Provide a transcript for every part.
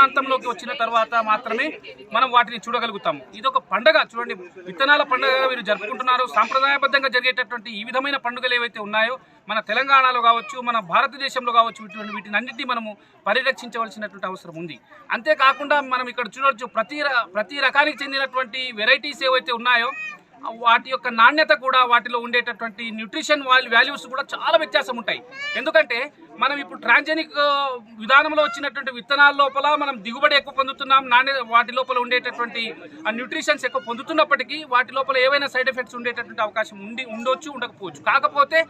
ప్రాంతంలోకి వచ్చిన తర్వాత మాత్రమే మనం వాటిని చూడగలుగుతాము. ఇది ఒక పండుగ చూడండి, విత్తనాల పండుగగా వీరు జరుపుకుంటున్నారు. సాంప్రదాయబద్ధంగా జరిగేటటువంటి ఈ విధమైన పండుగలు ఏవైతే ఉన్నాయో మన తెలంగాణలో కావచ్చు, మన భారతదేశంలో కావచ్చు, వీటినన్నింటినీ మనము పరిరక్షించవలసినటువంటి అవసరం ఉంది. అంతేకాకుండా మనం ఇక్కడ చూడవచ్చు, ప్రతి రకానికి చెందినటువంటి వెరైటీస్ ఏవైతే ఉన్నాయో వాటి యొక్క నాణ్యత కూడా, వాటిలో ఉండేటటువంటి న్యూట్రిషన్ వాల్యూస్ కూడా చాలా వ్యత్యాసం ఉంటాయి. ఎందుకంటే మనం ఇప్పుడు ట్రాన్జెనిక్ విధానంలో వచ్చినటువంటి విత్తనాల లోపల మనం దిగుబడి ఎక్కువ పొందుతున్నాం, వాటి లోపల ఉండేటటువంటి న్యూట్రిషన్స్ ఎక్కువ పొందుతున్నప్పటికీ వాటి లోపల ఏవైనా సైడ్ ఎఫెక్ట్స్ ఉండేటటువంటి అవకాశం ఉండొచ్చు, ఉండకపోవచ్చు. కాకపోతే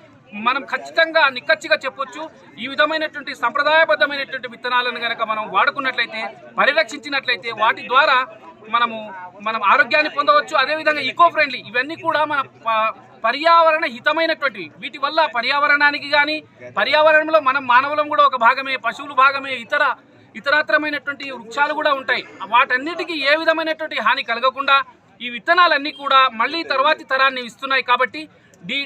మనం ఖచ్చితంగా నిక్కచ్చిగా చెప్పొచ్చు, ఈ విధమైనటువంటి సంప్రదాయబద్ధమైనటువంటి విత్తనాలను కనుక మనం వాడుకున్నట్లయితే, పరిరక్షించినట్లయితే వాటి ద్వారా మనం ఆరోగ్యాన్ని పొందవచ్చు. అదేవిధంగా ఈకో ఫ్రెండ్లీ, ఇవన్నీ కూడా మన పర్యావరణ హితమైనటువంటివి. వీటి వల్ల పర్యావరణానికి కానీ, పర్యావరణంలో మనం మానవులం కూడా ఒక భాగమే, పశువులు భాగమే, ఇతరత్రమైనటువంటి వృక్షాలు కూడా ఉంటాయి. వాటన్నిటికీ ఏ విధమైనటువంటి హాని కలగకుండా ఈ విత్తనాలన్నీ కూడా మళ్ళీ తర్వాతి తరాన్ని ఇస్తున్నాయి. కాబట్టి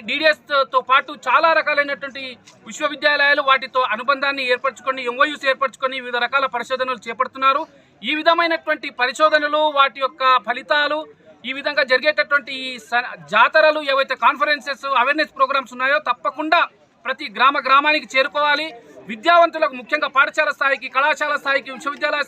DDSతో పాటు చాలా రకాలైనటువంటి విశ్వవిద్యాలయాలు వాటితో అనుబంధాన్ని ఏర్పరచుకొని, MOUs ఏర్పరచుకొని వివిధ రకాల పరిశోధనలు చేపడుతున్నారు. ఈ విధమైనటువంటి పరిశోధనలు, వాటి యొక్క ఫలితాలు, ఈ విధంగా జరిగేటటువంటి ఈ జాతరలు, ఏవైతే కాన్ఫరెన్సెస్, అవేర్నెస్ ప్రోగ్రామ్స్ ఉన్నాయో తప్పకుండా ప్రతి గ్రామానికి చేరుకోవాలి. విద్యావంతులకు, ముఖ్యంగా పాఠశాల స్థాయికి, కళాశాల స్థాయికి, విశ్వవిద్యాలయ